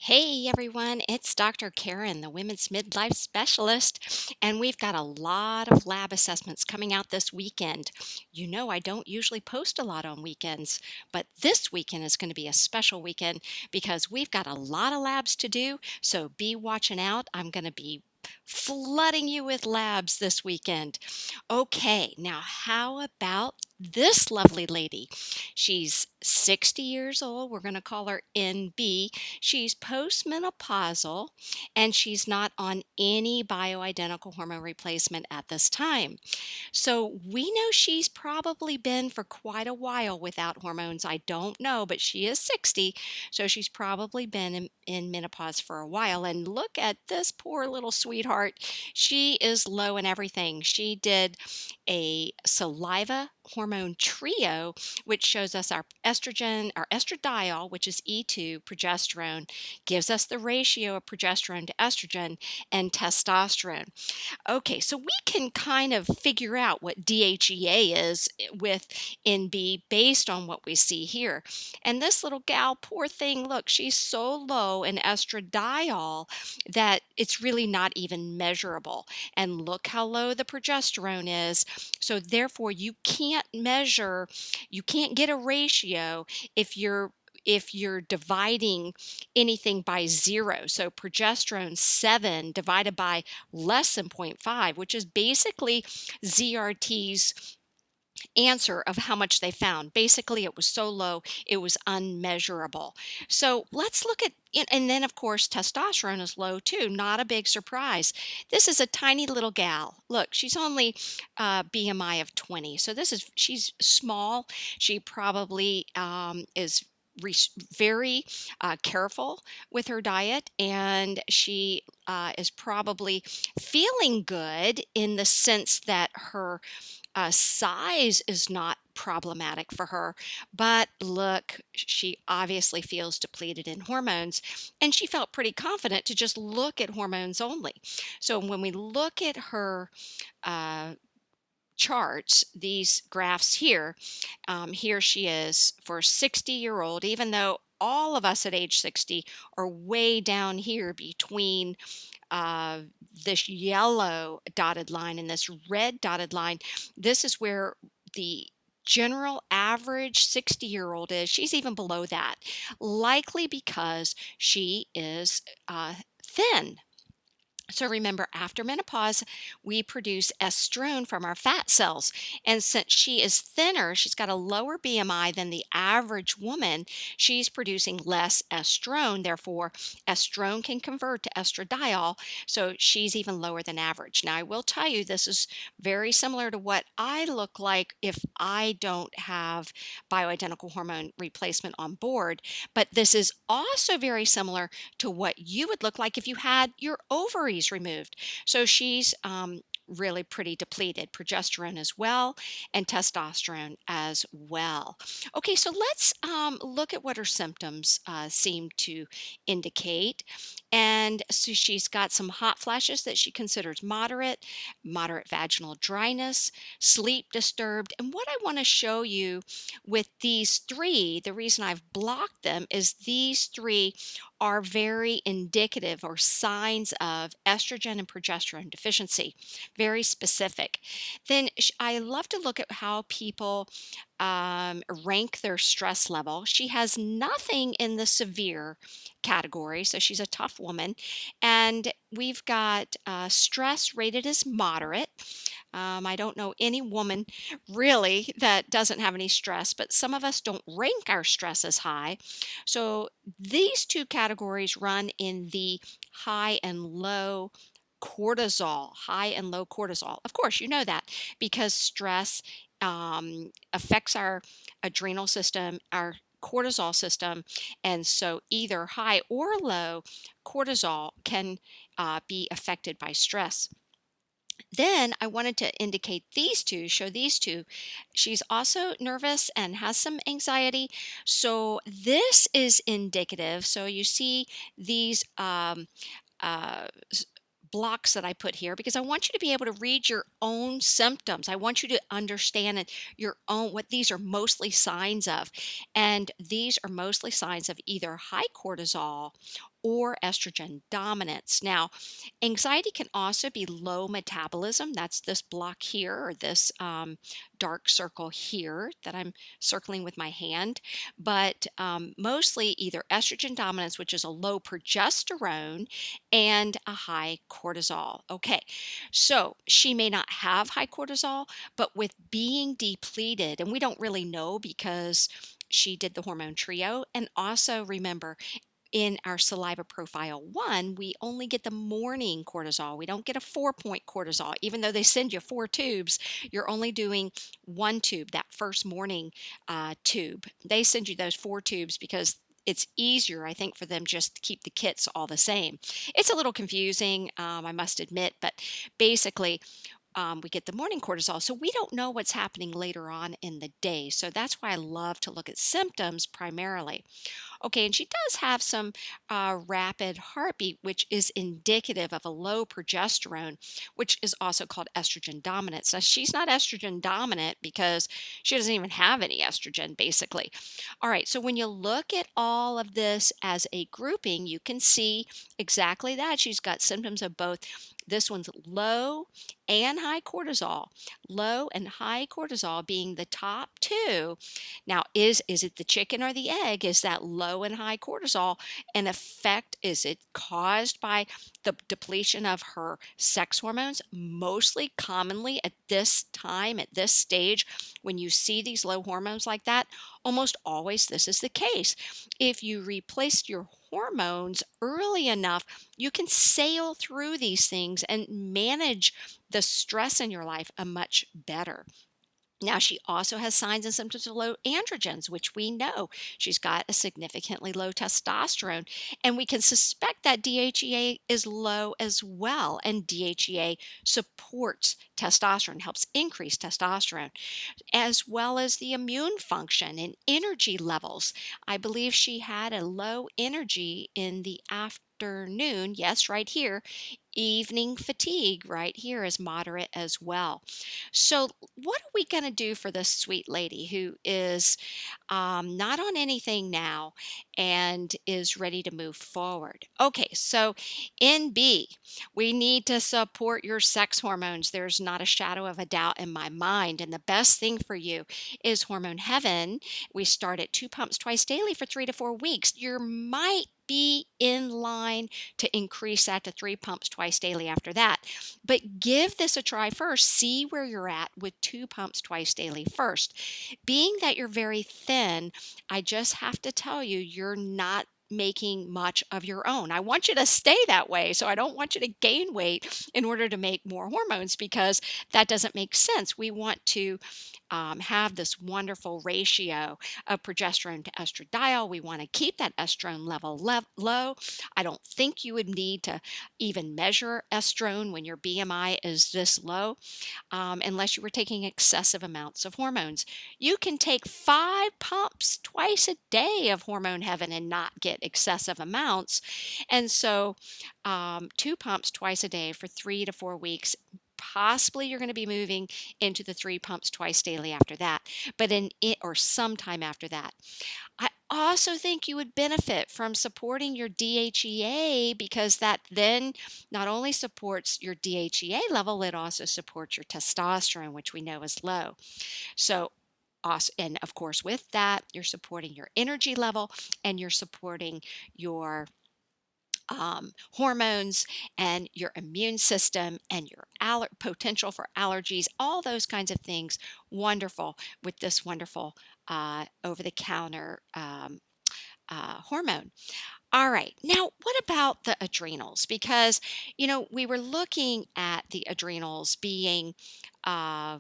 Hey everyone, it's Dr. Karen, the Women's Midlife Specialist, and we've got a lot of lab assessments coming out this weekend. You know, I don't usually post a lot on weekends, but this weekend is going to be a special weekend because we've got a lot of labs to do, so be watching out. I'm going to be flooding you with labs this weekend. Okay, now how about this lovely lady? She's 60 years old. We're going to call her NB. She's postmenopausal and she's not on any bioidentical hormone replacement at this time. So we know she's probably been for quite a while without hormones. I don't know, but she is 60, so she's probably been in menopause for a while. And look at this poor little sweetheart. She is low in everything. She did a saliva hormone trio, which shows us our estrogen, our estradiol, which is E2, progesterone, gives us the ratio of progesterone to estrogen, and testosterone. Okay, so we can kind of figure out what DHEA is with NB based on what we see here. And this little gal, poor thing, look, she's so low in estradiol that it's really not even measurable. And look how low the progesterone is. So therefore, you can't get a ratio if you're dividing anything by zero. So progesterone 7 divided by less than zero point 0.5, which is basically ZRT's answer of how much they found. Basically, it was so low, it was unmeasurable. So let's look at it. And then, of course, testosterone is low too. Not a big surprise. This is a tiny little gal. Look, she's only BMI of 20. So she's small. She probably is very careful with her diet, and she is probably feeling good in the sense that her size is not problematic for her. But look, she obviously feels depleted in hormones, and she felt pretty confident to just look at hormones only. So when we look at her uh, charts, these graphs here, here she is for a 60-year-old, even though all of us at age 60 are way down here between uh, this yellow dotted line and this red dotted line. This is where the general average 60-year-old is. She's even below that, likely because she is thin. So remember, after menopause, we produce estrone from our fat cells. And since she is thinner, she's got a lower BMI than the average woman, she's producing less estrone. Therefore, estrone can convert to estradiol. So she's even lower than average. Now, I will tell you, this is very similar to what I look like if I don't have bioidentical hormone replacement on board. But this is also very similar to what you would look like if you had your ovaries removed. So she's really pretty depleted, progesterone as well, and testosterone as well. Okay, so let's look at what her symptoms seem to indicate. And so she's got some hot flashes that she considers moderate vaginal dryness, sleep disturbed. And what I want to show you with these three, the reason I've blocked them is these three are very indicative or signs of estrogen and progesterone deficiency, very specific. Then I love to look at how people rank their stress level. She has nothing in the severe category, so she's a tough woman. And we've got stress rated as moderate. I don't know any woman really that doesn't have any stress, but some of us don't rank our stress as high. So these two categories run in the high and low cortisol, high and low cortisol. Of course, you know that because stress affects our adrenal system, our cortisol system, and so either high or low cortisol can be affected by stress. Then I wanted to indicate these two, show these two. She's also nervous and has some anxiety. So this is indicative. So you see these uh, blocks that I put here because I want you to be able to read your own symptoms. I want you to understand your own what these are mostly signs of. And these are mostly signs of either high cortisol or estrogen dominance. Now, anxiety can also be low metabolism. That's this block here, or this dark circle here that I'm circling with my hand. But mostly either estrogen dominance, which is a low progesterone, and a high cortisol. Okay, so she may not have high cortisol, but with being depleted, and we don't really know because she did the hormone trio. And also remember, in our saliva profile 1, we only get the morning cortisol. We don't get a 4-point cortisol. Even though they send you 4 tubes, you're only doing 1 tube, that first morning tube. They send you those 4 tubes because it's easier, I think, for them just to keep the kits all the same. It's a little confusing, I must admit, but basically, we get the morning cortisol. So we don't know what's happening later on in the day. So that's why I love to look at symptoms primarily. Okay, and she does have some rapid heartbeat, which is indicative of a low progesterone, which is also called estrogen dominance. Now, she's not estrogen dominant because she doesn't even have any estrogen, basically. All right, so when you look at all of this as a grouping, you can see exactly that. She's got symptoms of both. This one's low and high cortisol, low and high cortisol being the top two. Now, is it the chicken or the egg? Is that low and high cortisol an effect? Is it caused by the depletion of her sex hormones? Mostly commonly at this time, at this stage, when you see these low hormones like that, almost always this is the case. If you replace your hormones early enough, you can sail through these things and manage the stress in your life a much better. Now, she also has signs and symptoms of low androgens, which we know she's got a significantly low testosterone. And we can suspect that DHEA is low as well. And DHEA supports testosterone, helps increase testosterone, as well as the immune function and energy levels. I believe she had a low energy in the afternoon. Yes, right here. Evening fatigue right here is moderate as well. So, what are we going to do for this sweet lady who is not on anything now and is ready to move forward? Okay, so in B, we need to support your sex hormones. There's not a shadow of a doubt in my mind. And the best thing for you is Hormone Heaven. We start at 2 pumps twice daily for 3 to 4 weeks. You might be in line to increase that to 3 pumps twice daily after that. But give this a try first. See where you're at with 2 pumps twice daily first. Being that you're very thin, I just have to tell you, you're not making much of your own. I want you to stay that way. So I don't want you to gain weight in order to make more hormones because that doesn't make sense. We want to have this wonderful ratio of progesterone to estradiol. We want to keep that estrone level low. I don't think you would need to even measure estrone when your BMI is this low, unless you were taking excessive amounts of hormones. You can take 5 pumps twice a day of Hormone Heaven and not get excessive amounts. And so, 2 pumps twice a day for 3 to 4 weeks. Possibly you're going to be moving into the 3 pumps twice daily after that, but in it or sometime after that. I also think you would benefit from supporting your DHEA because that then not only supports your DHEA level, it also supports your testosterone, which we know is low. So, and of course, with that, you're supporting your energy level and you're supporting your hormones and your immune system and your potential for allergies, all those kinds of things. Wonderful with this wonderful over the counter hormone. All right. Now, what about the adrenals? Because, we were looking at the adrenals being uh,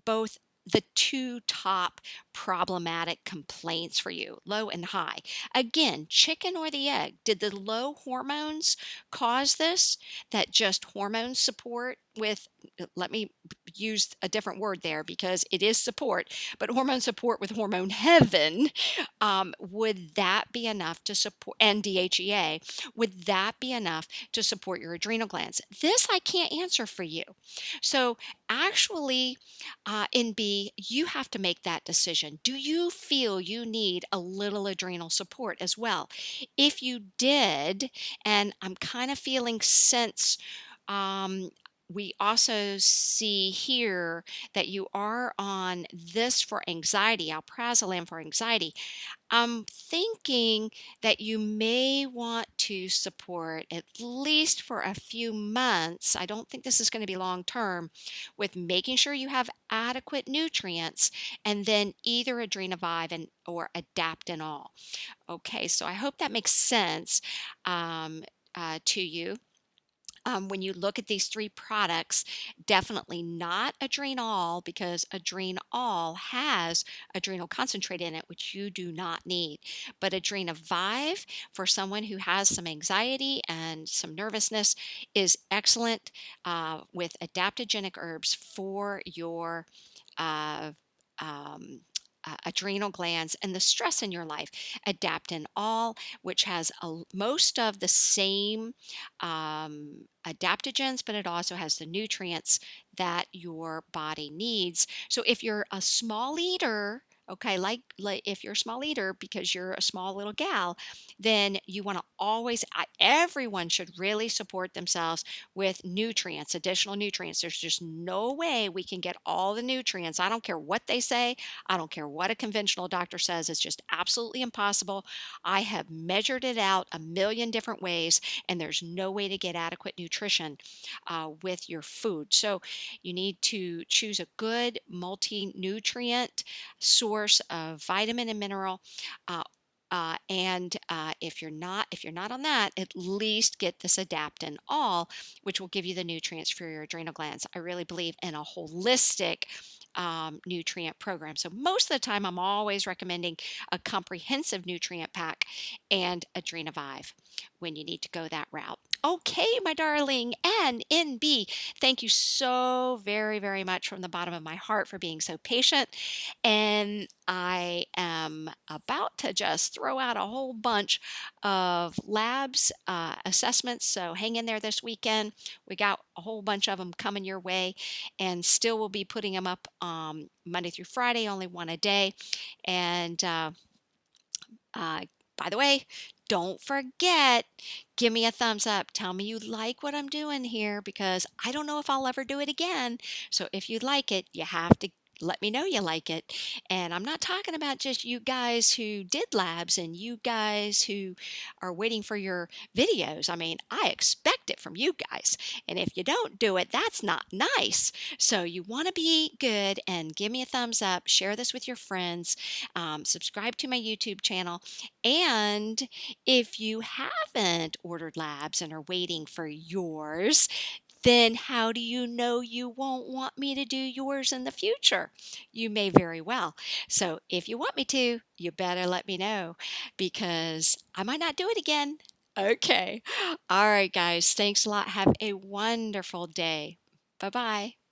both the two top problematic complaints for you, low and high. Again, chicken or the egg? Did the low hormones cause this? That just hormone support with, let me use a different word there because it is support, but hormone support with Hormone Heaven, would that be enough to support, and DHEA, would that be enough to support your adrenal glands? This I can't answer for you. So actually, in B, you have to make that decision. question. Do you feel you need a little adrenal support as well? If you did, and I'm kind of feeling since um, we also see here that you are on this for anxiety, alprazolam for anxiety. I'm thinking that you may want to support at least for a few months. I don't think this is going to be long term with making sure you have adequate nutrients and then either Adrenavive and or Adaptanol. Okay, so I hope that makes sense to you. When you look at these three products, definitely not Adrenal because Adrenal has adrenal concentrate in it, which you do not need. But Adrenavive for someone who has some anxiety and some nervousness is excellent with adaptogenic herbs for your uh, um, adrenal glands and the stress in your life. Adaptanol, which has most of the same adaptogens, but it also has the nutrients that your body needs. So if you're a small eater, okay, like if you're a small eater because you're a small little gal, then you want to always, everyone should really support themselves with nutrients, additional nutrients. There's just no way we can get all the nutrients. I don't care what they say. I don't care what a conventional doctor says. It's just absolutely impossible. I have measured it out a million different ways, and there's no way to get adequate nutrition with your food. So you need to choose a good multi-nutrient source of vitamin and mineral. If you're not on that, at least get this Adaptin all, which will give you the nutrients for your adrenal glands. I really believe in a holistic nutrient program. So most of the time, I'm always recommending a comprehensive nutrient pack and Adrenavive when you need to go that route. Okay, my darling, and NB, thank you so very, very much from the bottom of my heart for being so patient. And I am about to just throw out a whole bunch of labs assessments. So hang in there this weekend. We got a whole bunch of them coming your way, and still will be putting them up Monday through Friday, only one a day. And uh, by the way, don't forget, give me a thumbs up. Tell me you like what I'm doing here because I don't know if I'll ever do it again. So if you like it, you have to let me know you like it. And I'm not talking about just you guys who did labs and you guys who are waiting for your videos. I mean, I expect it from you guys. And if you don't do it, that's not nice. So you want to be good and give me a thumbs up, share this with your friends, subscribe to my YouTube channel. And if you haven't ordered labs and are waiting for yours, then how do you know you won't want me to do yours in the future? You may very well. So if you want me to, you better let me know because I might not do it again. Okay. All right, guys. Thanks a lot. Have a wonderful day. Bye bye.